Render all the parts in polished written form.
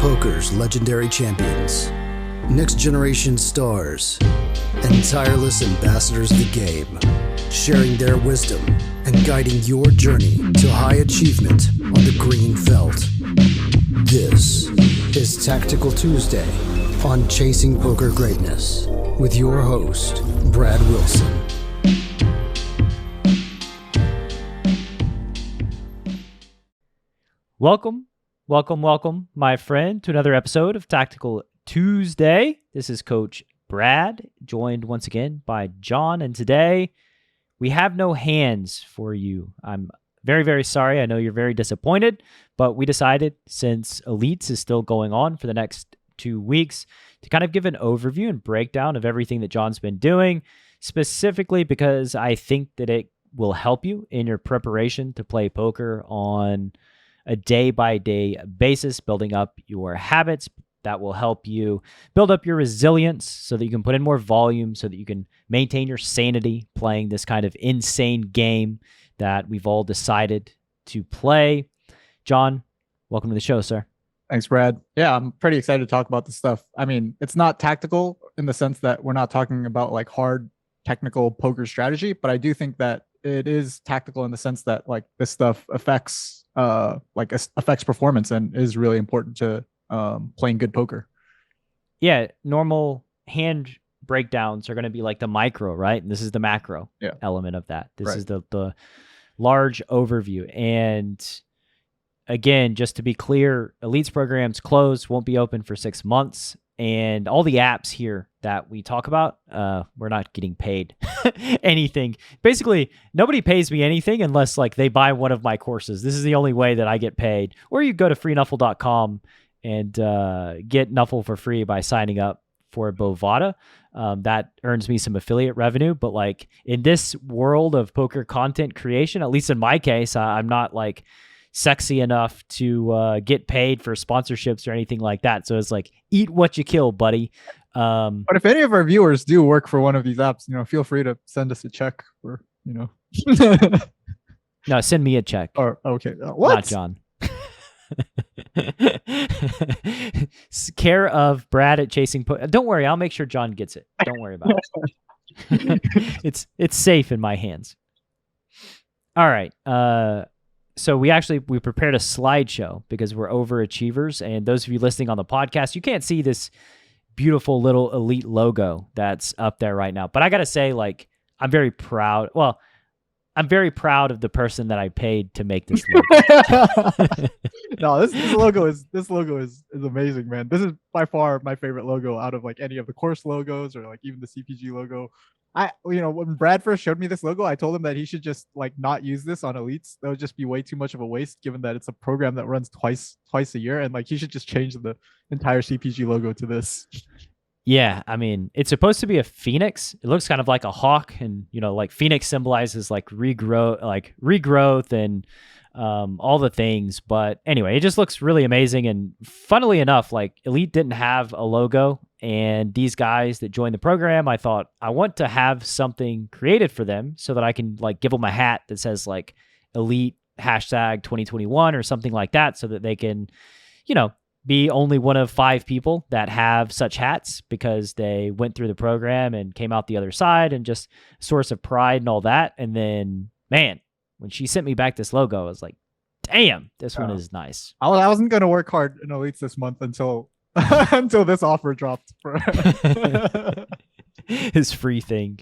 Poker's legendary champions, next generation stars, and tireless ambassadors of the game, sharing their wisdom and guiding your journey to high achievement on the green felt. This is Tactical Tuesday on Chasing Poker Greatness with your host, Brad Wilson. Welcome, my friend, to another episode of Tactical Tuesday. This is Coach Brad, joined once again by Jon, and today we have no hands for you. I'm very, very sorry. I know you're very disappointed, but we decided, since Elites is still going on for the next 2 weeks, to kind of give an overview and breakdown of everything that Jon's been doing, specifically because I think that it will help you in your preparation to play poker on a day-by-day basis, building up your habits that will help you build up your resilience so that you can put in more volume, so that you can maintain your sanity playing this kind of insane game that we've all decided to play. Jon, welcome to the show, sir. Thanks, Brad. Yeah, I'm pretty excited to talk about this stuff. I mean, it's not tactical in the sense that we're not talking about like hard technical poker strategy, but I do think that it is tactical in the sense that like this stuff affects performance and is really important to playing good poker. Yeah, normal hand breakdowns are going to be like the micro, right? And this is the macro element of that. This is the large overview. And again, just to be clear, Elites programs closed, won't be open for 6 months. And all the apps here that we talk about, we're not getting paid anything. Basically, nobody pays me anything unless like they buy one of my courses. This is the only way that I get paid. Or you go to freenuffle.com and get Nuffle for free by signing up for Bovada. That earns me some affiliate revenue. But like in this world of poker content creation, at least in my case, I'm not like sexy enough to get paid for sponsorships or anything like that. So it's like, eat what you kill, buddy. But if any of our viewers do work for one of these apps, feel free to send us a check for, No, send me a check. Or okay. What? Not Jon. Care of Brad at Chasing Poker. Don't worry, I'll make sure Jon gets it. Don't worry about it. It's safe in my hands. All right. So we prepared a slideshow because we're overachievers. And those of you listening on the podcast, you can't see this beautiful little Elite logo that's up there right now. But I got to say, like, I'm very proud. Well, I'm very proud of the person that I paid to make this logo. No, this logo is amazing, man. This is by far my favorite logo out of like any of the course logos or like even the CPG logo. When Brad first showed me this logo, I told him that he should just like not use this on Elites. That would just be way too much of a waste, given that it's a program that runs twice a year, and like he should just change the entire CPG logo to this. Yeah, I mean, it's supposed to be a phoenix. It looks kind of like a hawk, and like phoenix symbolizes like regrowth and all the things. But anyway, it just looks really amazing. And funnily enough, like Elite didn't have a logo, and these guys that joined the program, I thought I want to have something created for them so that I can like give them a hat that says like Elite #2021 or something like that, so that they can, be only one of 5 people that have such hats because they went through the program and came out the other side, and just a source of pride and all that. And then, man, when she sent me back this logo, I was like, damn, this one is nice. I wasn't going to work hard in Elites this month until this offer dropped. His free thing.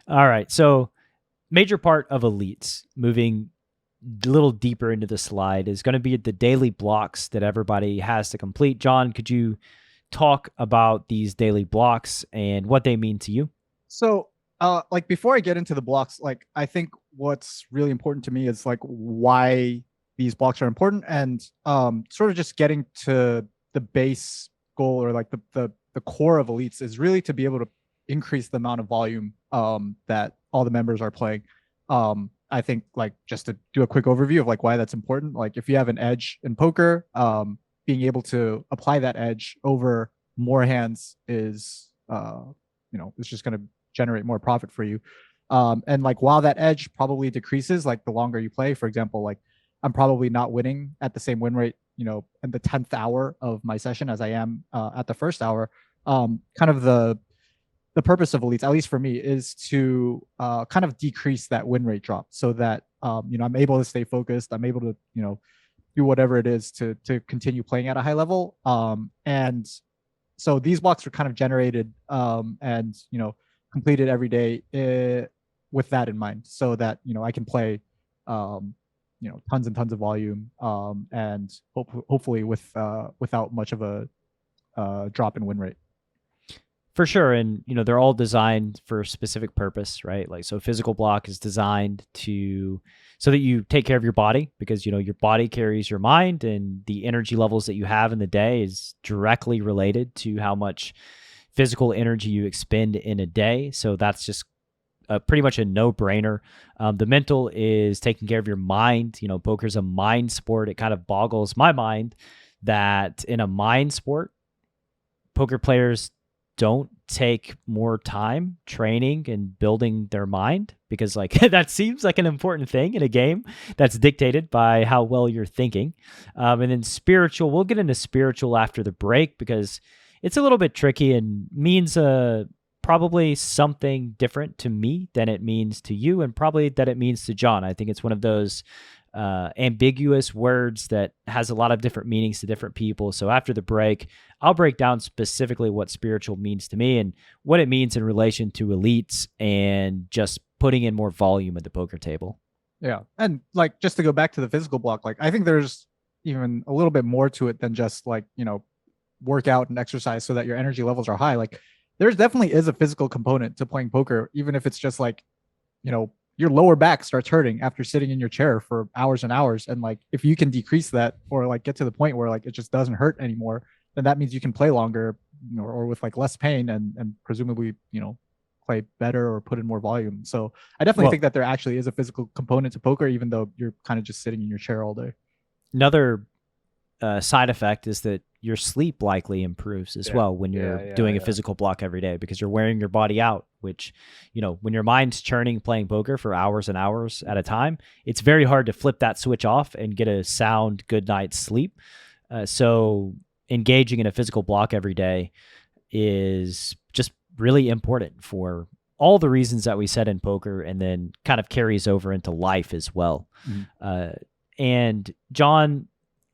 All right. So major part of Elites, moving a little deeper into the slide, is going to be the daily blocks that everybody has to complete. Jon, could you talk about these daily blocks and what they mean to you? So like before I get into the blocks, like I think what's really important to me is like why these blocks are important, and sort of just getting to the base goal, or like the core of Elites is really to be able to increase the amount of volume that all the members are playing. I think like just to do a quick overview of like why that's important. Like if you have an edge in poker, being able to apply that edge over more hands is, it's just going to generate more profit for you. And like while that edge probably decreases like the longer you play, for example, like I'm probably not winning at the same win rate in the 10th hour of my session as I am at the first hour. Kind of the purpose of elites, at least for me, is to kind of decrease that win rate drop so that I'm able to stay focused. I'm able to do whatever it is to continue playing at a high level. And so these blocks are kind of generated and completed every day with that in mind, so that I can play tons and tons of volume and hopefully without much of a drop in win rate. For sure. And, they're all designed for a specific purpose, right? Like, so physical block is designed so that you take care of your body, because, your body carries your mind, and the energy levels that you have in the day is directly related to how much physical energy you expend in a day. So that's just pretty much a no-brainer. The mental is taking care of your mind. Poker's a mind sport. It kind of boggles my mind that in a mind sport, poker players don't take more time training and building their mind, because that seems like an important thing in a game that's dictated by how well you're thinking. And then spiritual, we'll get into spiritual after the break, because it's a little bit tricky and means probably something different to me than it means to you, and probably that it means to John. I think it's one of those ambiguous words that has a lot of different meanings to different people. So after the break, I'll break down specifically what spiritual means to me and what it means in relation to elites and just putting in more volume at the poker table. Yeah. And just to go back to the physical block, I think there's even a little bit more to it than just work out and exercise so that your energy levels are high. There's definitely is a physical component to playing poker, even if it's just your lower back starts hurting after sitting in your chair for hours and hours. And if you can decrease that, or get to the point where it just doesn't hurt anymore, then that means you can play longer, or with less pain, and presumably, play better or put in more volume. So I definitely think that there actually is a physical component to poker, even though you're kind of just sitting in your chair all day. Another side effect is that your sleep likely improves as well when you're doing a physical block every day, because you're wearing your body out, which, when your mind's churning playing poker for hours and hours at a time, it's very hard to flip that switch off and get a sound good night's sleep. So engaging in a physical block every day is just really important for all the reasons that we said in poker, and then kind of carries over into life as well. Mm-hmm. And John,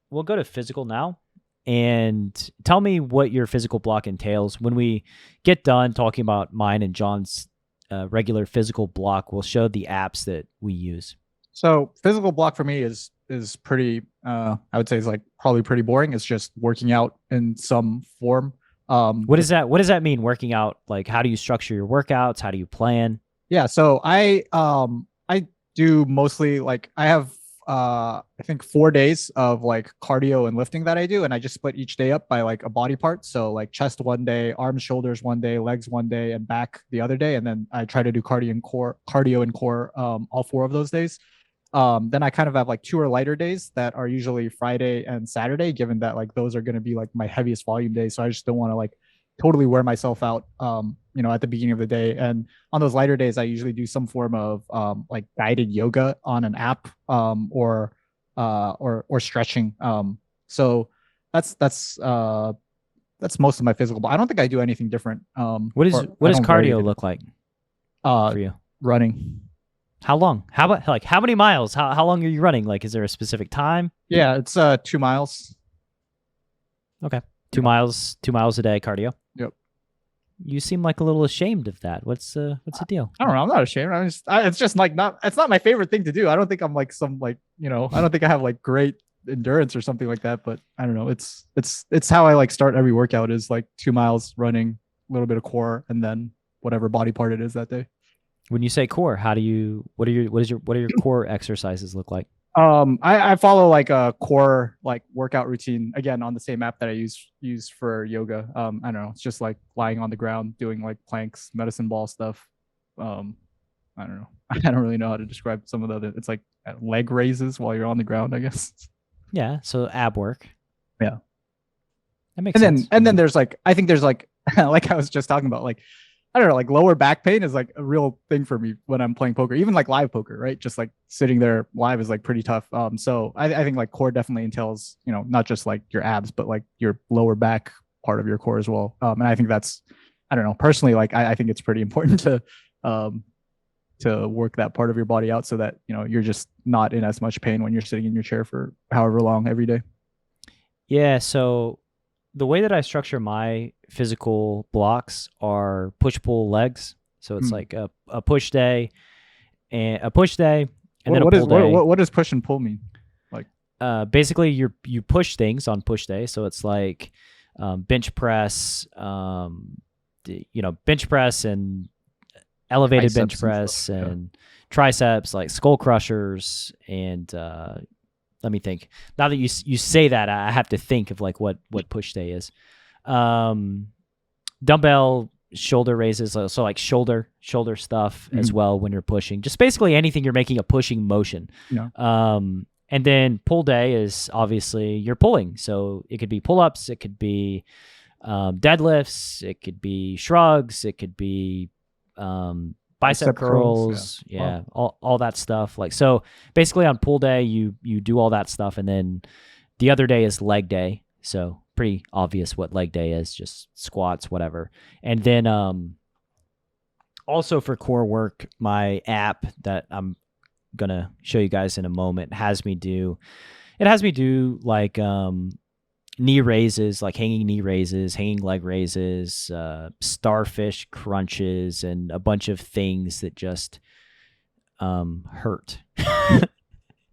we'll go to physical now. And tell me what your physical block entails. When we get done talking about mine and John's regular physical block, we'll show the apps that we use. So physical block for me is pretty, I would say it's probably pretty boring. It's just working out in some form. What does that mean? Working out? How do you structure your workouts? How do you plan? Yeah. So I do mostly I have I think 4 days of cardio and lifting that I do, and I just split each day up by a body part. So chest one day, arms, shoulders one day, legs one day, and back the other day. And then I try to do cardio and core all 4 of those days. Then I kind of have 2 or lighter days that are usually Friday and Saturday, given that those are going to be my heaviest volume days. So I just don't want to totally wear myself out, at the beginning of the day. And on those lighter days, I usually do some form of guided yoga on an app, or stretching. So that's most of my physical. But I don't think I do anything different. What does cardio look like for you? Running. How long? How about how many miles? How long are you running? Is there a specific time? Yeah, it's 2 miles. Okay. 2 miles a day cardio. Yep. You seem a little ashamed of that. What's the deal? I don't know. I'm not ashamed. It's just not. It's not my favorite thing to do. I don't think I'm some I don't think I have great endurance or something like that. But I don't know. It's how I start every workout is 2 miles running, a little bit of core, and then whatever body part it is that day. When you say core, what are your core exercises look like? I follow a core workout routine, again on the same app that I use for yoga. I don't know, it's just lying on the ground doing planks, medicine ball stuff. I don't know. I don't really know how to describe some of the other. It's leg raises while you're on the ground, I guess. Yeah, so ab work. Yeah, that makes sense. And then there's I think there's like I was just talking about I I don't know, like lower back pain is like a real thing for me when I'm playing poker, even like live poker, right? Just like sitting there live is like pretty tough. So I think like core definitely entails, not just like your abs, but like your lower back part of your core as well. And I think that's, I don't know, personally, like I think it's pretty important to work that part of your body out so that, you're just not in as much pain when you're sitting in your chair for however long every day. Yeah. So the way that I structure my physical blocks are push pull legs. So it's like a push day and a push day and then a pull day. What does push and pull mean? Like basically you push things on push day. So it's like bench press, bench press and elevated Biceps bench press and triceps, like skull crushers and let me think. Now that you say that, I have to think of like what push day is. Dumbbell shoulder raises, so like shoulder stuff as well when you're pushing. Just basically anything you're making a pushing motion. And then pull day is obviously you're pulling. So it could be pull-ups, it could be deadlifts, it could be shrugs, it could be bicep curls, all that stuff. Like, so basically on pull day, you do all that stuff. And then the other day is leg day. So pretty obvious what leg day is, just squats, whatever. And then also for core work, my app that I'm going to show you guys in a moment has me do like knee raises, like hanging knee raises, hanging leg raises, starfish crunches, and a bunch of things that just hurt.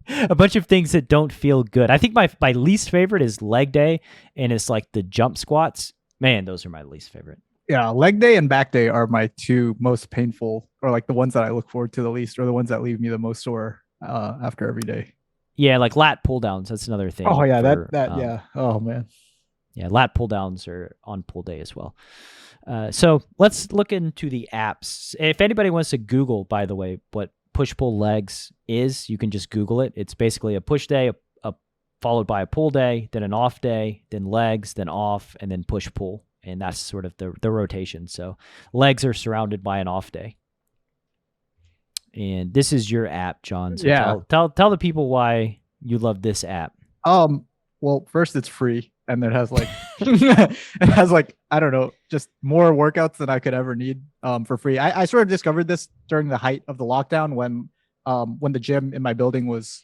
A bunch of things that don't feel good. I think my least favorite is leg day, and it's like the jump squats. Man, those are my least favorite. Yeah, leg day and back day are my two most painful, or like the ones that I look forward to the least, or the ones that leave me the most sore after every day. Yeah, like lat pull downs. That's another thing. Oh yeah, yeah. Oh man. Yeah, lat pull downs are on pull day as well. So let's look into the apps. If anybody wants to Google, by the way, what push pull legs is, you can just Google it. It's basically a push day, followed by a pull day, then an off day, then legs, then off, and then push pull. And that's sort of the rotation. So legs are surrounded by an off day. And this is your app, John. So yeah. Tell the people why you love this app. Well, first it's free, and it has like it has like, I don't know, just more workouts than I could ever need for free. I sort of discovered this during the height of the lockdown when the gym in my building was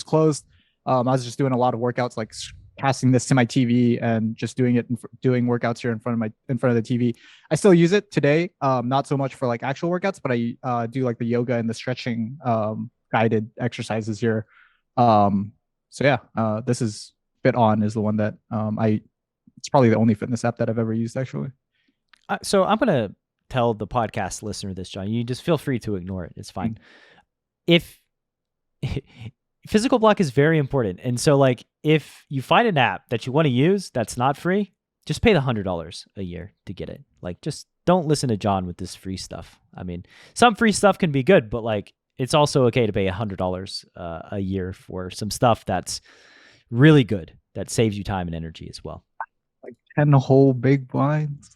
closed. I was just doing a lot of workouts, like casting this to my TV and just doing workouts here in front of the TV. I still use it today, not so much for like actual workouts, but I do like the yoga and the stretching guided exercises here. So yeah, this is Fit On is the one that it's probably the only fitness app that I've ever used actually. So I'm gonna tell the podcast listener this, John. You just feel free to ignore it. It's fine. If physical block is very important. And so like if you find an app that you want to use that's not free, just pay the $100 a year to get it. Like, just don't listen to John with this free stuff. I mean, some free stuff can be good, but like it's also okay to pay $100 a year for some stuff that's really good, that saves you time and energy as well. Like 10 whole big blinds.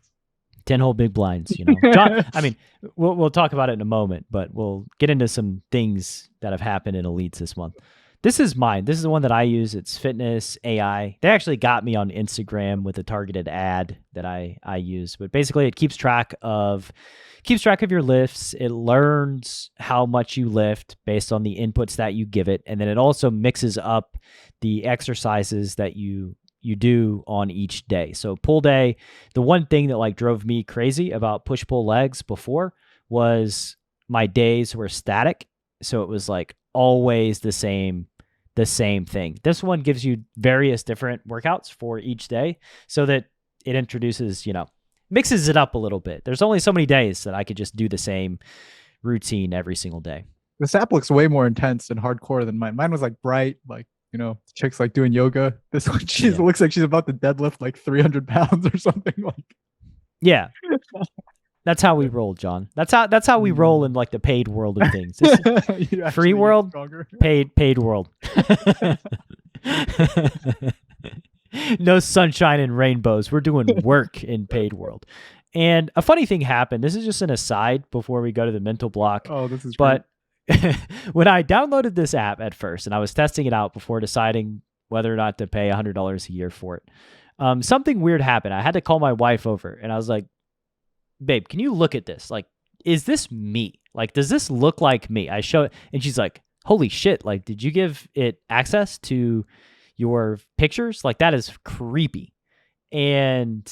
10 whole big blinds, John, I mean, we'll talk about it in a moment, but we'll get into some things that have happened in Elites this month. This is mine. This is the one that I use. It's Fitness AI. They actually got me on Instagram with a targeted ad that I use, but basically it keeps track of your lifts. It learns how much you lift based on the inputs that you give it. And then it also mixes up the exercises that you do on each day. So pull day, the one thing that like drove me crazy about push pull legs before was my days were static. So it was like always the same thing. This one gives you various different workouts for each day so that it introduces, mixes it up a little bit. There's only so many days that I could just do the same routine every single day. This app looks way more intense and hardcore than mine. Mine was like bright, like, chicks like doing yoga. This one, looks like she's about to deadlift like 300 pounds or something. Like, yeah, that's how we roll, John. That's how we roll in like the paid world of things. Free world, paid world. No sunshine and rainbows. We're doing work in paid world. And a funny thing happened. This is just an aside before we go to the mental block. Oh, this is But when I downloaded this app at first, and I was testing it out before deciding whether or not to pay $100 a year for it, something weird happened. I had to call my wife over, and I was like, babe, can you look at this? Like, is this me? Like, does this look like me? I show it, and she's like, holy shit. Like, did you give it access to your pictures? Like, that is creepy. And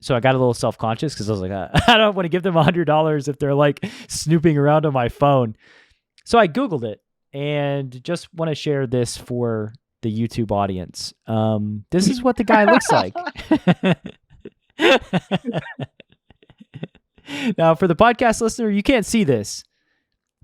so I got a little self-conscious because I was like, I don't want to give them $100 if they're like snooping around on my phone. So I Googled it and just want to share this for the YouTube audience. This is what the guy looks like. Now, for the podcast listener, you can't see this,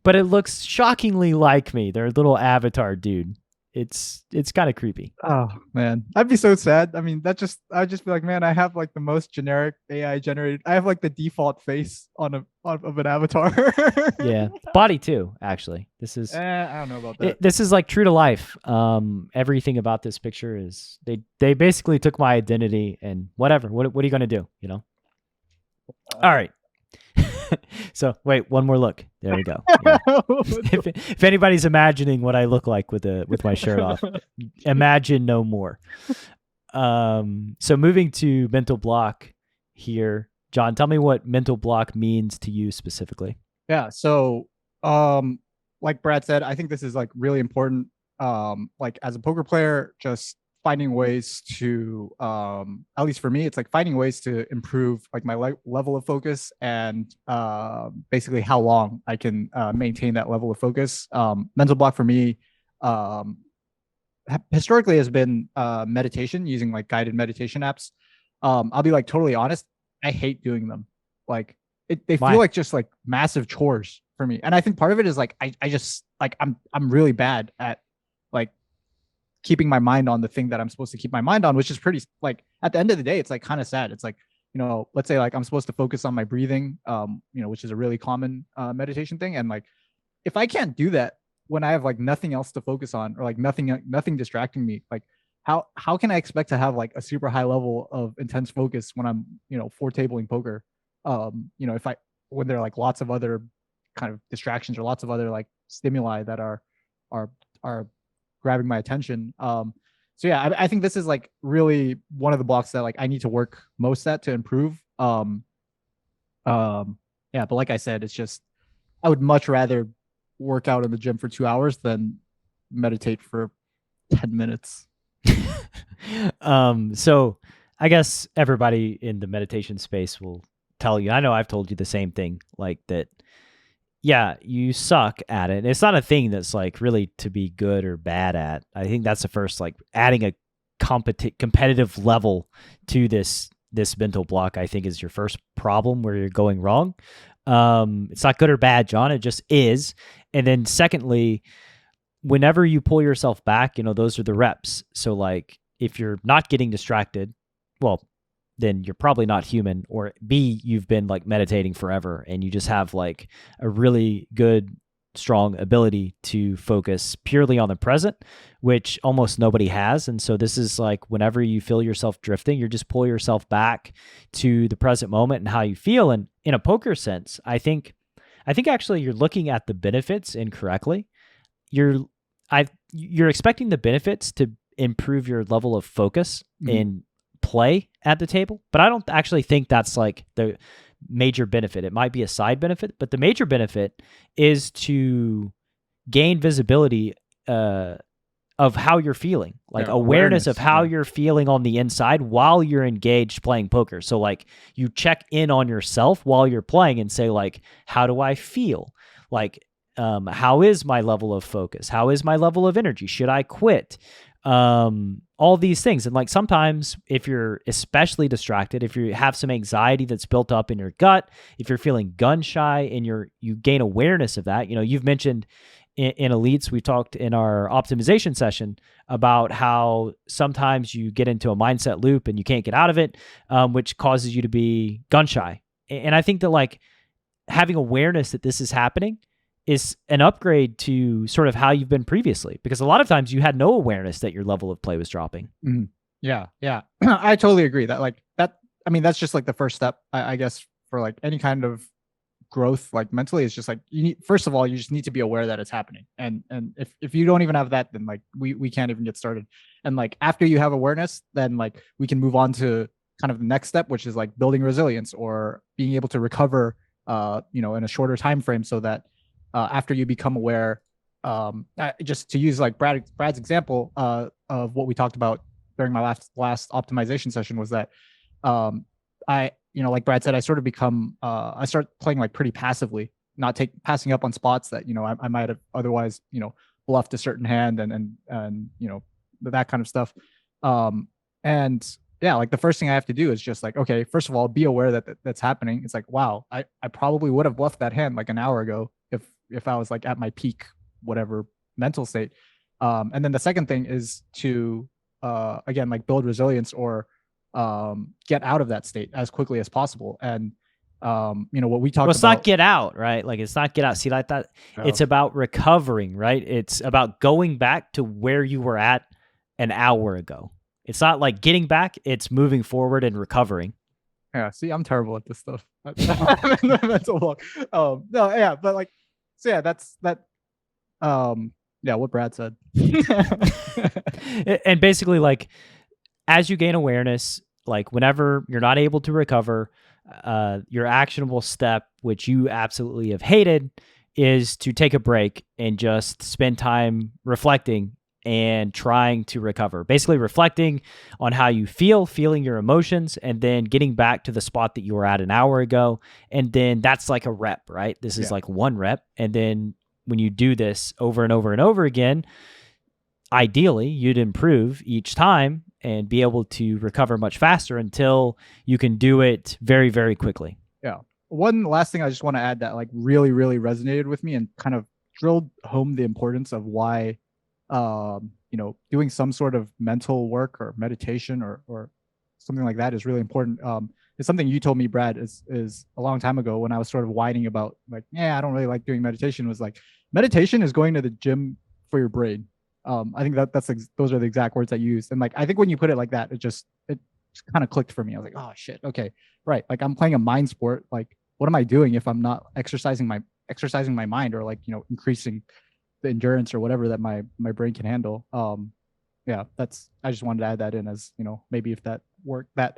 but it looks shockingly like me. Their little avatar dude. It's kind of creepy. Oh man, I'd be so sad. I mean, I'd just be like, man, I have like the most generic AI generated. I have like the default face of an avatar. Yeah, body too. Actually, this is. I don't know about that. This is like true to life. Everything about this picture is they basically took my identity and whatever. What are you gonna do? You know. All right. So wait, one more look. There we go. Yeah. If anybody's imagining what I look like with my shirt off, imagine no more. So moving to mental block here, Jon, tell me what mental block means to you specifically. Yeah. So, like Brad said, I think this is like really important. Like as a poker player, just finding ways to, at least for me, it's like finding ways to improve like my level of focus and basically how long I can maintain that level of focus. Mental block for me historically has been meditation, using like guided meditation apps. I'll be like totally honest, I hate doing them. Like they feel like just like massive chores for me. And I think part of it is like I just like I'm really bad at like keeping my mind on the thing that I'm supposed to keep my mind on, which is pretty like at the end of the day, it's like kind of sad. It's like, you know, let's say like I'm supposed to focus on my breathing, you know, which is a really common meditation thing. And like, if I can't do that when I have like nothing else to focus on or like nothing distracting me, like how can I expect to have like a super high level of intense focus when I'm, you know, four tabling poker? You know, when there are like lots of other kind of distractions or lots of other like stimuli that are grabbing my attention. So yeah, I think this is like really one of the blocks that like I need to work most at to improve. Yeah, but like I said, it's just I would much rather work out in the gym for 2 hours than meditate for 10 minutes. So I guess everybody in the meditation space will tell you, I know I've told you the same thing, like that. Yeah, you suck at it. It's not a thing that's like really to be good or bad at. I think that's the first, like adding a competitive level to this mental block, I think is your first problem where you're going wrong. It's not good or bad, Jon. It just is. And then secondly, whenever you pull yourself back, you know, those are the reps. So like if you're not getting distracted, well, then you're probably not human, or B, you've been like meditating forever and you just have like a really good, strong ability to focus purely on the present, which almost nobody has. And so this is like whenever you feel yourself drifting, you just pull yourself back to the present moment and how you feel. And in a poker sense, I think actually you're looking at the benefits incorrectly. You're expecting the benefits to improve your level of focus in play at the table, but I don't actually think that's like the major benefit. It might be a side benefit, but the major benefit is to gain visibility of how you're feeling, like awareness of how you're feeling on the inside while you're engaged playing poker. So like you check in on yourself while you're playing and say like, how do I feel? Like, how is my level of focus? How is my level of energy? Should I quit? All these things. And like sometimes if you're especially distracted, if you have some anxiety that's built up in your gut, if you're feeling gun shy and you gain awareness of that, you know, you've mentioned in elites, we talked in our optimization session about how sometimes you get into a mindset loop and you can't get out of it, which causes you to be gun shy. And I think that like having awareness that this is happening is an upgrade to sort of how you've been previously, because a lot of times you had no awareness that your level of play was dropping. Yeah. I totally agree that like that. I mean, that's just like the first step, I guess, for like any kind of growth, like mentally, it's just like you need, first of all, you just need to be aware that it's happening. And if you don't even have that, then like we can't even get started. And like after you have awareness, then like we can move on to kind of the next step, which is like building resilience or being able to recover in a shorter time frame, so that after you become aware, just to use like Brad's example of what we talked about during my last optimization session, was that I, like Brad said, I sort of become I start playing like pretty passively, not passing up on spots that I might have otherwise bluffed a certain hand and that kind of stuff. And yeah, like the first thing I have to do is just like, okay, first of all, be aware that that's happening. It's like, wow, I probably would have bluffed that hand like an hour ago if I was like at my peak whatever mental state. And then the second thing is to again, like build resilience or get out of that state as quickly as possible. And what we talked about. It's not get out, right? Like it's not get out. See, like that. No. It's about recovering, right? It's about going back to where you were at an hour ago. It's not like getting back. It's moving forward and recovering. Yeah. See, I'm terrible at this stuff. I'm in the mental block. No, yeah, but like, so yeah, that's that. Yeah, what Brad said. And basically, like, as you gain awareness, like whenever you're not able to recover, your actionable step, which you absolutely have hated, is to take a break and just spend time reflecting and trying to recover. Basically reflecting on how you feel, feeling your emotions, and then getting back to the spot that you were at an hour ago. And then that's like a rep, right? This is like one rep. And then when you do this over and over and over again, ideally you'd improve each time and be able to recover much faster until you can do it very, very quickly. Yeah. One last thing I just want to add that like really, really resonated with me and kind of drilled home the importance of why, doing some sort of mental work or meditation or something like that is really important. It's something you told me, Brad, is a long time ago when I was sort of whining about like, I don't really like doing meditation, was like, meditation is going to the gym for your brain. I think those are the exact words I used. And like, I think when you put it like that, it just kind of clicked for me. I was like, oh shit. Okay. Right. Like I'm playing a mind sport. Like, what am I doing if I'm not exercising my mind or like, increasing the endurance or whatever that my brain can handle. I just wanted to add that in as, maybe if that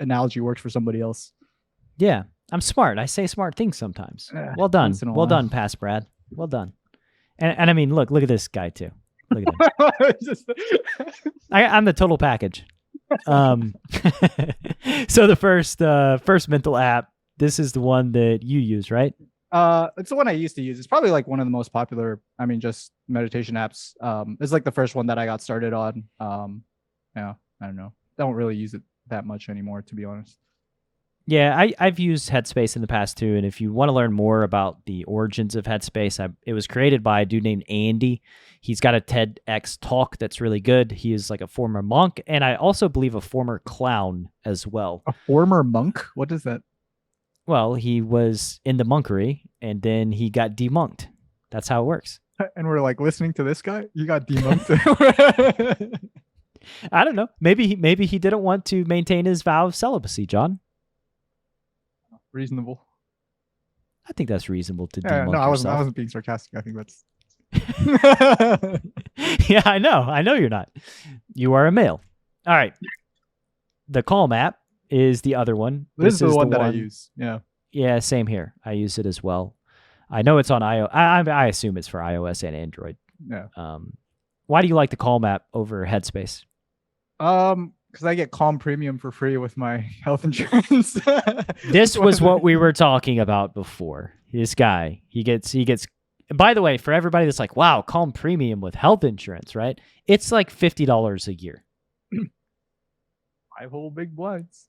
analogy works for somebody else. Yeah. I'm smart. I say smart things sometimes. Well done. Well done, past Brad. Well done. And I mean, look at this guy too. Look at him. I'm the total package. So the first mental app, this is the one that you use, right? It's the one I used to use. It's probably like one of the most popular, just meditation apps. It's like the first one that I got started on. I don't know. I don't really use it that much anymore, to be honest. Yeah, I've used Headspace in the past too, and if you want to learn more about the origins of Headspace, it was created by a dude named Andy. He's got a TEDx talk that's really good. He is like a former monk, and I also believe a former clown as well. A former monk? What is that? Well, he was in the monkery, and then he got demonked. That's how it works. And we're like, listening to this guy? You got demonked? I don't know. Maybe he didn't want to maintain his vow of celibacy, John. Reasonable. I think that's reasonable to demonk I yourself. wasn't being sarcastic. I think that's... Yeah, I know you're not. You are a male. All right. The Calm app is the other one. This is the one that I use. Yeah, same here. I use it as well. I know it's on iOS. I assume it's for iOS and Android. Yeah. Why do you like the Calm app over Headspace? Because I get Calm Premium for free with my health insurance. This was what we were talking about before. This guy, he gets. By the way, for everybody that's like, wow, Calm Premium with health insurance, right? It's like $50 a year. 5 whole big blinds.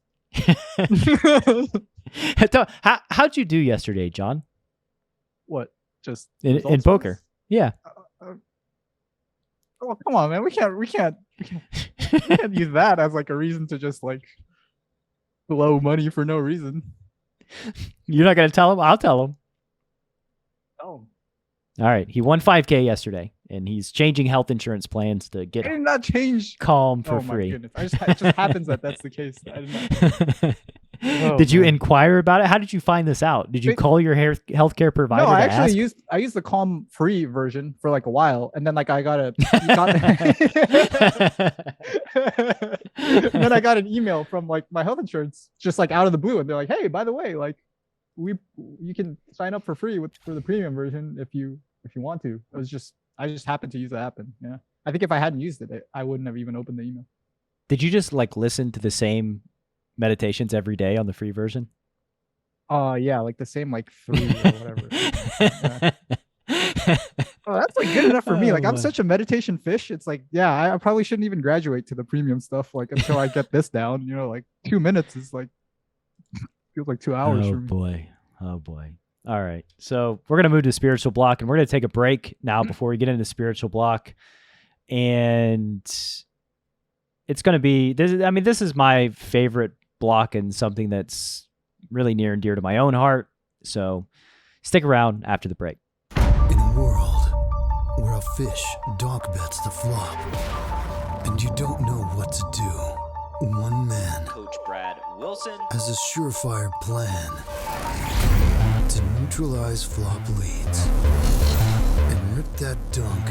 How'd you do yesterday, John? What? Just in poker? Yeah. Oh, come on, man. We can't use that as like a reason to just like blow money for no reason. You're not gonna tell him? I'll tell him. Oh. All right. He won 5K yesterday, and he's changing health insurance plans to get I did not change Calm for my free. Goodness. It just happens that that's the case. I did not... Did you man. inquire about it? How did you find this out? Did you call your healthcare provider? No, I to actually ask? used the Calm free version for like a while, and then like I got and then I got an email from like my health insurance just like out of the blue, and they're like, "Hey, by the way, like you can sign up for free for the premium version if you want to." I just happened to use the app, and yeah, I think if I hadn't used it, I wouldn't have even opened the email. Did you just like listen to the same meditations every day on the free version? Yeah, like the same like 3 or whatever. Yeah. Oh, that's like good enough for me. Like I'm such a meditation fish. It's like, yeah, I probably shouldn't even graduate to the premium stuff like until I get this down. You know, like 2 minutes is like feels like 2 hours for me. Oh boy. All right. So we're gonna move to spiritual block, and we're gonna take a break now before we get into spiritual block. And it's gonna be this. I mean, this is my favorite block and something that's really near and dear to my own heart. So stick around after the break. In a world where a fish donk bets the flop, and you don't know what to do, one man, Coach Brad Wilson, has a surefire plan to neutralize flop leads and rip that dunk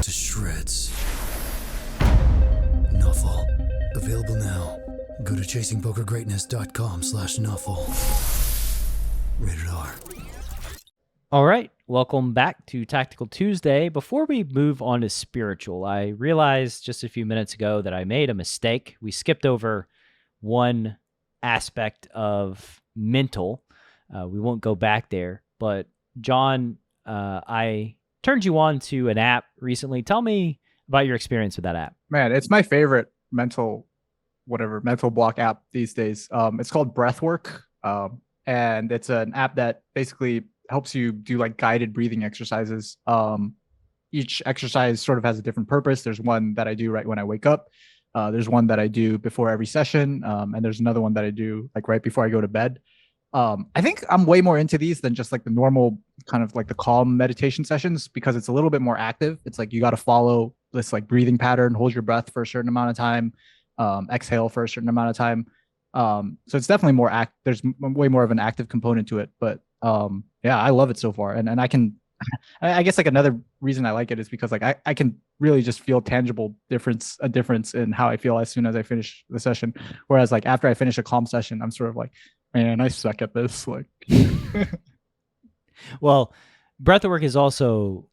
to shreds. Nuffle. Available now. Go to chasingpokergreatness.com/Nuffle. Rated R. All right, welcome back to Tactical Tuesday. Before we move on to spiritual, I realized just a few minutes ago that I made a mistake. We skipped over one aspect of mental. We won't go back there, but Jon, I turned you on to an app recently. Tell me about your experience with that app. Man, it's my favorite mental block app these days. It's called Breathwork. And it's an app that basically helps you do like guided breathing exercises. Each exercise sort of has a different purpose. There's one that I do right when I wake up. There's one that I do before every session. And there's another one that I do like right before I go to bed. I think I'm way more into these than just like the normal kind of like the calm meditation sessions because it's a little bit more active. It's like you got to follow this like breathing pattern, hold your breath for a certain amount of time, exhale for a certain amount of time. So it's definitely more there's way more of an active component to it, but yeah, I love it so far. And I can, I guess like another reason I like it is because like I can really just feel tangible a difference in how I feel as soon as I finish the session. Whereas like after I finish a calm session, I'm sort of like, man, I suck at this. Like, well, breathwork is also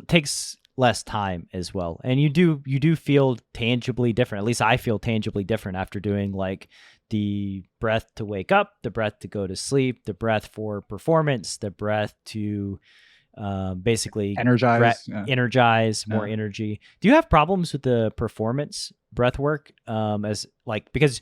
takes less time as well, and you do feel tangibly different. At least I feel tangibly different after doing like the breath to wake up, the breath to go to sleep, the breath for performance, the breath to basically energize, more energy. Do you have problems with the performance breath work? As like, because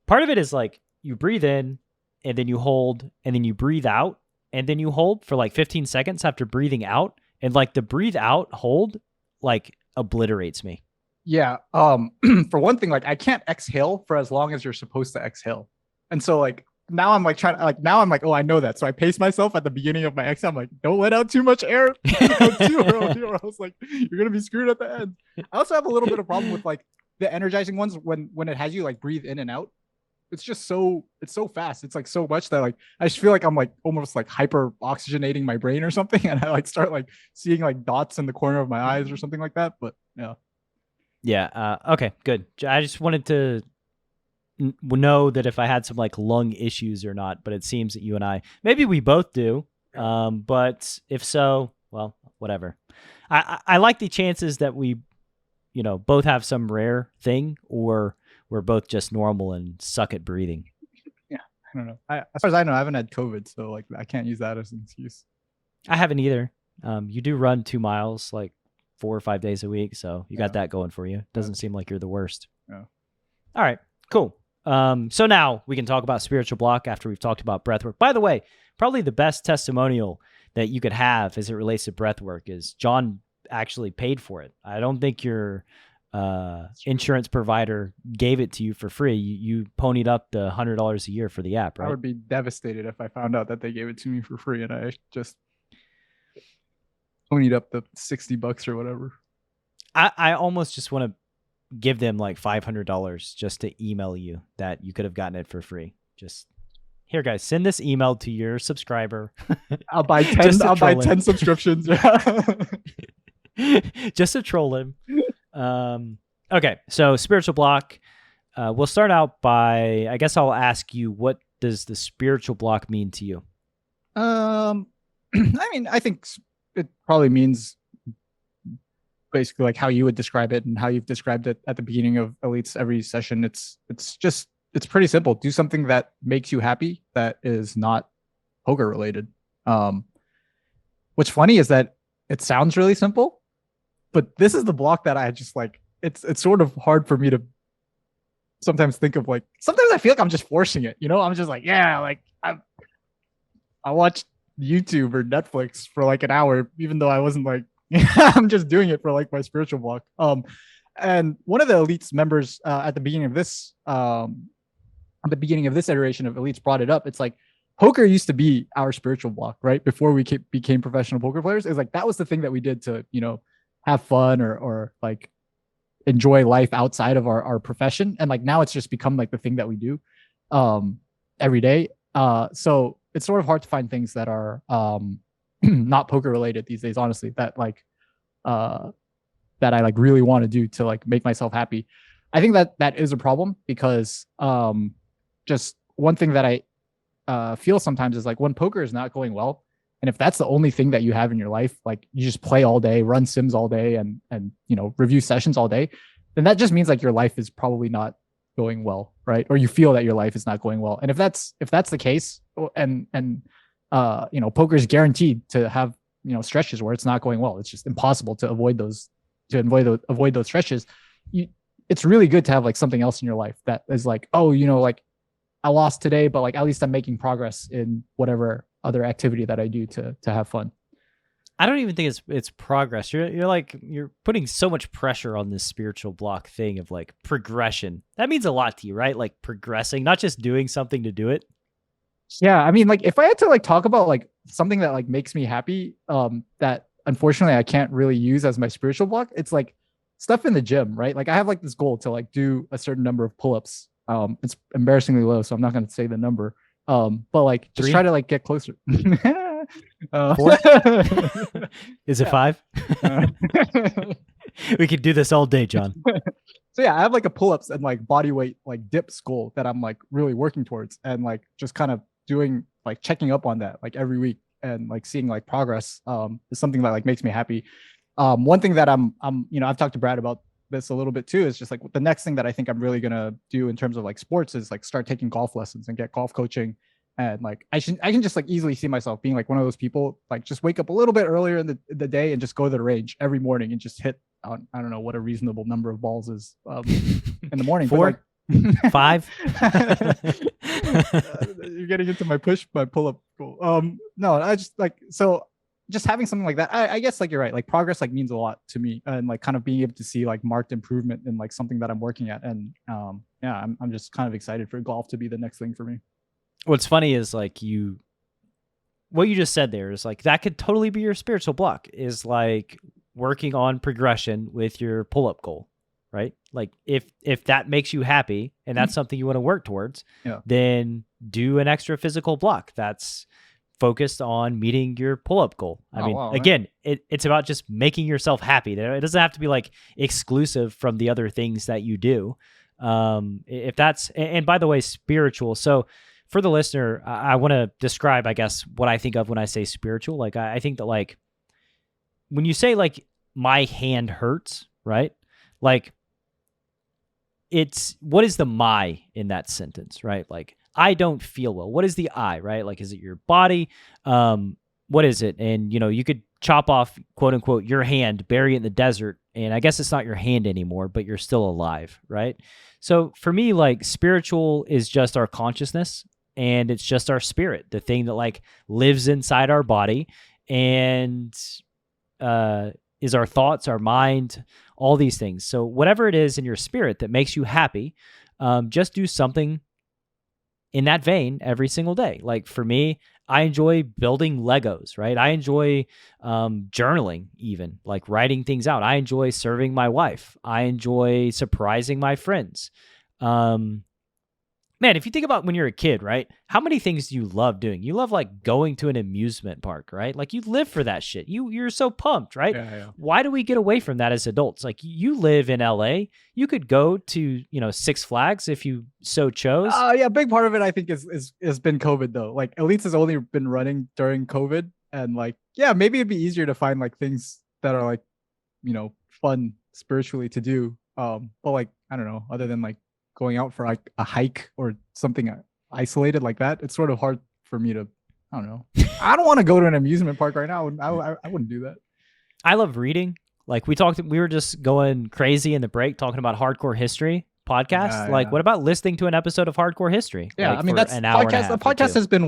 part of it is like you breathe in and then you hold and then you breathe out and then you hold for like 15 seconds after breathing out. And like the breathe out hold like obliterates me. Yeah. For one thing, like I can't exhale for as long as you're supposed to exhale. And so like now I'm like oh, I know that. So I pace myself at the beginning of my exhale. I'm like, don't let out too much air too early, or else like you're gonna be screwed at the end. I also have a little bit of problem with like the energizing ones when it has you like breathe in and out. It's just so fast. It's like so much that like I just feel like I'm like almost like hyper oxygenating my brain or something, and I like start like seeing like dots in the corner of my eyes or something like that. But yeah. Yeah. Okay, good. I just wanted to know that if I had some like lung issues or not, but it seems that you and I, maybe we both do. But if so, well, whatever. I like the chances that we, both have some rare thing, or we're both just normal and suck at breathing. Yeah, I don't know. As far as I know, I haven't had COVID, so like I can't use that as an excuse. I haven't either. You do run 2 miles like 4 or 5 days a week, so you got that going for you. Doesn't seem like you're the worst. Yeah. All right, cool. So now we can talk about spiritual block after we've talked about breathwork. By the way, probably the best testimonial that you could have as it relates to breathwork is Jon actually paid for it. I don't think your insurance provider gave it to you for free. You ponied up the $100 a year for the app, right? I would be devastated if I found out that they gave it to me for free and I just ponied up the $60 or whatever. I almost just want to give them like $500 just to email you that you could have gotten it for free. Just here, guys, send this email to your subscriber. I'll buy 10. I'll buy 10 subscriptions. Just to troll him. Okay, so spiritual block. We'll start out by, I guess I'll ask you, what does the spiritual block mean to you? I mean, I think it probably means basically like how you would describe it and how you've described it at the beginning of Elites every session. It's pretty simple. Do something that makes you happy that is not poker related. What's funny is that it sounds really simple, but this is the block that I just like, it's sort of hard for me to sometimes think of. Like, sometimes I feel like I'm just forcing it, you know? I'm just like, yeah, like I watched YouTube or Netflix for like an hour, even though I wasn't like, I'm just doing it for like my spiritual block. And one of the Elites members at the beginning of this iteration of Elites brought it up. It's like, poker used to be our spiritual block, right? Before we became professional poker players. It's like, that was the thing that we did to, you know, have fun or like enjoy life outside of our profession. And like, now it's just become like the thing that we do every day. So it's sort of hard to find things that are not poker related these days, honestly, that like that I like really want to do to like make myself happy. I think that is a problem because just one thing that I feel sometimes is like, when poker is not going well, and if that's the only thing that you have in your life, like you just play all day, run sims all day, and you know, review sessions all day, then that just means like your life is probably not going well, right? Or you feel that your life is not going well. And if that's the case, and you know, poker is guaranteed to have, you know, stretches where it's not going well. It's just impossible to avoid those stretches. It's really good to have like something else in your life that is like, oh, you know, like I lost today, but like at least I'm making progress in whatever other activity that I do to have fun. I don't even think it's progress. You're putting so much pressure on this spiritual block thing of like progression. That means a lot to you, right? Like progressing, not just doing something to do it. Yeah, I mean, like if I had to like talk about like something that like makes me happy, that unfortunately I can't really use as my spiritual block, it's like stuff in the gym, right? Like I have like this goal to like do a certain number of pull-ups. It's embarrassingly low, so I'm not going to say the number. But like just 3? try to like get closer. 4? Is it 5? We could do this all day, John. So yeah, I have like a pull-ups and like body weight like dips goal that I'm like really working towards, and like just kind of doing like checking up on that like every week and like seeing like progress is something that like makes me happy. One thing that I'm you know, I've talked to Brad about this a little bit too, is just like the next thing that I think I'm really gonna do in terms of like sports is like start taking golf lessons and get golf coaching. And like I can just like easily see myself being like one of those people, like just wake up a little bit earlier in the day and just go to the range every morning and just hit I don't know what a reasonable number of balls is in the morning. 4? Like, 5? You're getting into my pull-up goal. No, I just like, so just having something like that, I guess like you're right, like progress like means a lot to me, and like kind of being able to see like marked improvement in like something that I'm working at. And yeah, I'm just kind of excited for golf to be the next thing for me. What's funny is like what you just said there is like, that could totally be your spiritual block, is like working on progression with your pull-up goal, right? Like if that makes you happy and that's something you want to work towards, then do an extra physical block that's focused on meeting your pull-up goal. I mean, again, it's about just making yourself happy. It doesn't have to be like exclusive from the other things that you do. If that's, and by the way, spiritual. So for the listener, I want to describe, I guess, what I think of when I say spiritual. Like I think that like when you say like my hand hurts, right? Like it's, what is the my in that sentence, right? Like I don't feel well. What is the I, right? Like, is it your body? What is it? And, you know, you could chop off, quote unquote, your hand, bury it in the desert. And I guess it's not your hand anymore, but you're still alive, right? So for me, like spiritual is just our consciousness, and it's just our spirit, the thing that like lives inside our body and is our thoughts, our mind, all these things. So whatever it is in your spirit that makes you happy, just do something in that vein every single day. Like for me, I enjoy building Legos, right? I enjoy journaling, even like writing things out. I enjoy serving my wife. I enjoy surprising my friends. Man, if you think about when you're a kid, right? How many things do you love doing? You love like going to an amusement park, right? Like you live for that shit. You're so pumped, right? Yeah. Why do we get away from that as adults? Like you live in LA, you could go to, Six Flags if you so chose. Yeah, a big part of it I think is been COVID though. Like Elites has only been running during COVID, and like maybe it'd be easier to find like things that are like fun spiritually to do. But like I don't know, other than like going out for like a hike or something isolated like that, it's sort of hard for me to, I don't know. I don't want to go to an amusement park right now. I wouldn't do that. I love reading. Like we were just going crazy in the break talking about hardcore history podcast. What about listening to an episode of hardcore history? Yeah, like, I mean that's an hour podcast. The podcast has been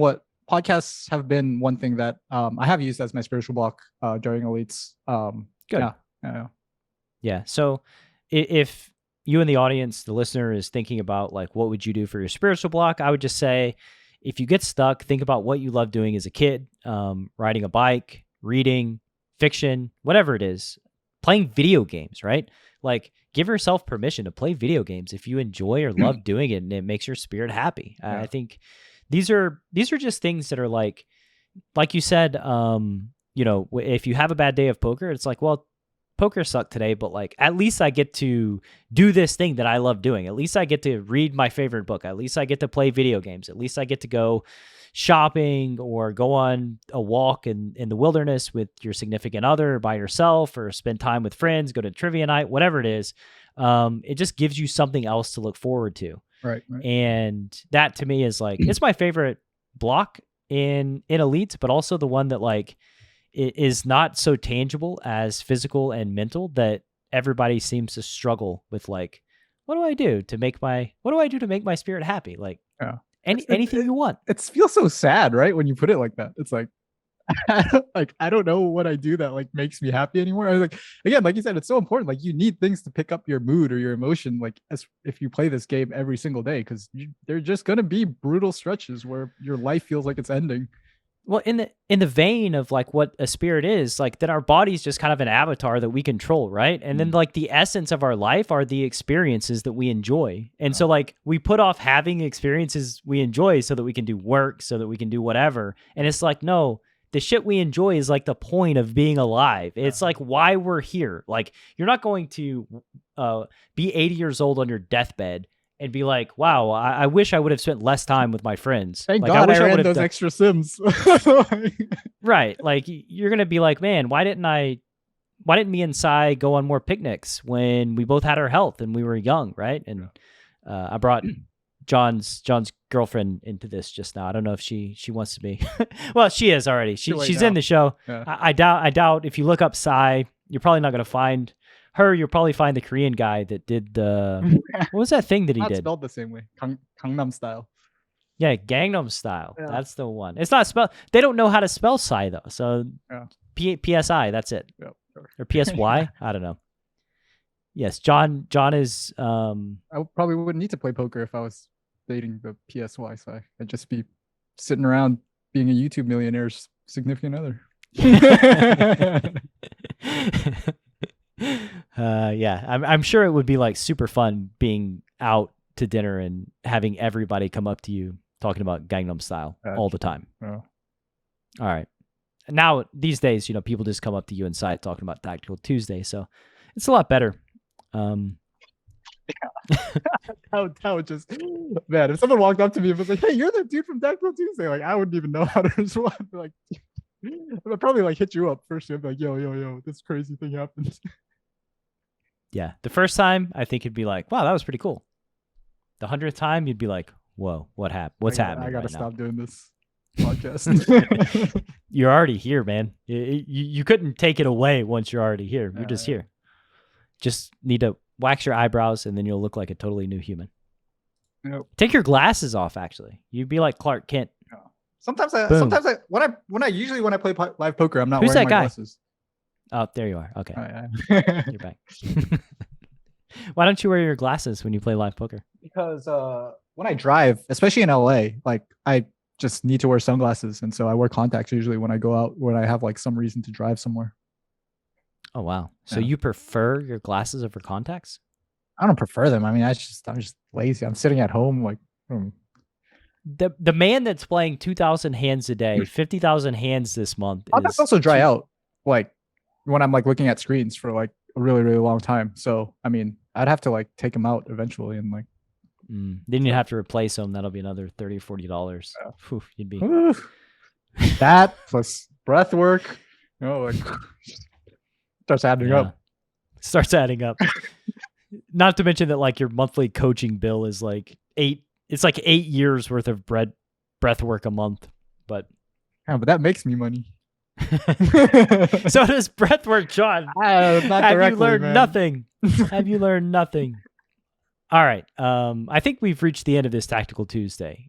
podcasts have been one thing that I have used as my spiritual block during Elites. Good. Yeah. So if you and the audience, the listener, is thinking about like what would you do for your spiritual block, I would just say, if you get stuck, think about what you love doing as a kid, riding a bike, reading, fiction, whatever it is, playing video games, right? Like give yourself permission to play video games if you enjoy or love doing it and it makes your spirit happy. I think these are just things that are like you said, if you have a bad day of poker, it's like, well, poker sucked today, but like at least I get to do this thing that I love doing. At least I get to read my favorite book. At least I get to play video games. At least I get to go shopping or go on a walk in the wilderness with your significant other or by yourself, or spend time with friends, go to trivia night, whatever it is. It just gives you something else to look forward to. Right. And that to me is like, it's my favorite block in Elites, but also the one that like it is not so tangible as physical and mental, that everybody seems to struggle with like, what do I do to make my spirit happy? Like anything you want. It feels so sad, right? When you put it like that, it's like, I don't know what I do that like makes me happy anymore. I was like, again, like you said, it's so important. Like you need things to pick up your mood or your emotion, like as if you play this game every single day, because they're just gonna be brutal stretches where your life feels like it's ending. Well, in the vein of like what a spirit is, like that our body's just kind of an avatar that we control, right? And then like the essence of our life are the experiences that we enjoy. And so like we put off having experiences we enjoy so that we can do work, so that we can do whatever. And it's like, no, the shit we enjoy is like the point of being alive. It's like why we're here. Like you're not going to be 80 years old on your deathbed and be like, wow, I wish I would have spent less time with my friends. Thank like, God I wish I ran those extra sims. Right. Like you're going to be like, man, why didn't me and Sai go on more picnics when we both had our health and we were young, right? And I brought John's girlfriend into this just now. I don't know if she wants to be. Well, she is already. She's in the show. Yeah. I doubt if you look up Sai, you're probably not going to find her. You'll probably find the Korean guy that did the what was that thing that he did? Spelled the same way, Gangnam Style. Yeah, Gangnam Style. Yeah. That's the one. It's not spelled. They don't know how to spell Psy though. So PSI. That's it. Yep, sure. Or PSY. I don't know. Yes, John is. I probably wouldn't need to play poker if I was dating the PSY Psy. I'd just be sitting around being a YouTube millionaire's significant other. Yeah, I'm sure it would be like super fun being out to dinner and having everybody come up to you talking about Gangnam Style all the time. All right. Now these days, people just come up to you inside talking about Tactical Tuesday, so it's a lot better. That would just, man, if someone walked up to me and was like, hey, you're the dude from Tactical Tuesday, like I wouldn't even know how to respond. Like I'd probably like hit you up first. I'd be like, yo, this crazy thing happened. Yeah, the first time I think it'd be like, wow, that was pretty cool. The 100th time you'd be like, whoa, what happened? What's happening? I gotta stop doing this podcast. You're already here, man. You couldn't take it away once you're already here. You're just here. Just need to wax your eyebrows and then you'll look like a totally new human. Nope. Take your glasses off. Actually, you'd be like Clark Kent. Sometimes I when I play live poker, I'm not Who's wearing that my guy? glasses. Oh, there you are. Okay. You're back. Why don't you wear your glasses when you play live poker? Because when I drive, especially in LA, like I just need to wear sunglasses, and so I wear contacts usually when I go out when I have like some reason to drive somewhere. Oh wow! So Yeah. you prefer your glasses over contacts? I don't prefer them. I mean, I'm just lazy. I'm sitting at home like. The man that's playing 2,000 hands a day, 50,000 hands this month. Contacts also dry out like when I'm like looking at screens for like a really really long time. So I mean, I'd have to like take them out eventually and like. Then you'd have to replace them. That'll be another $30, $40. Whew, you'd be that plus breath work. Like starts adding up. Starts adding up. Not to mention that like your monthly coaching bill is like 8 years worth of breath work a month. But yeah, but that makes me money. So does breath work, Jon. Have you learned nothing? Have you learned nothing? All right. I think we've reached the end of this Tactical Tuesday.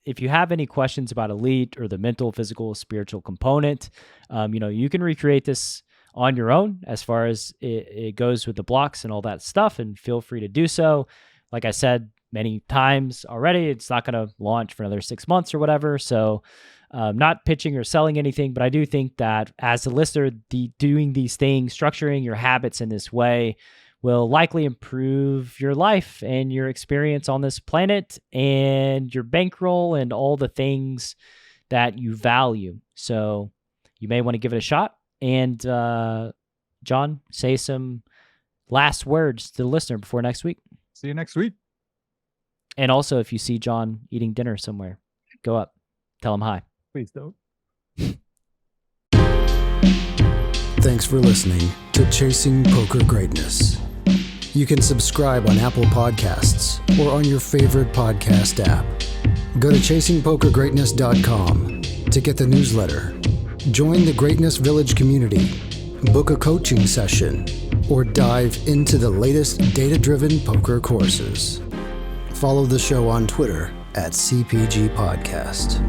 If you have any questions about Elite or the mental, physical, spiritual component, you can recreate this on your own as far as it goes with the blocks and all that stuff, and feel free to do so. Like I said many times already, it's not going to launch for another 6 months or whatever. So not pitching or selling anything, but I do think that as a listener, doing these things, structuring your habits in this way will likely improve your life and your experience on this planet and your bankroll and all the things that you value. So you may want to give it a shot. And Jon, say some last words to the listener before next week. See you next week. And also, if you see Jon eating dinner somewhere, go up, tell him hi. Please don't. Thanks for listening to Chasing Poker Greatness. You can subscribe on Apple Podcasts or on your favorite podcast app. Go to chasingpokergreatness.com to get the newsletter. Join the Greatness Village community, book a coaching session, or dive into the latest data-driven poker courses. Follow the show on Twitter @CPG Podcast.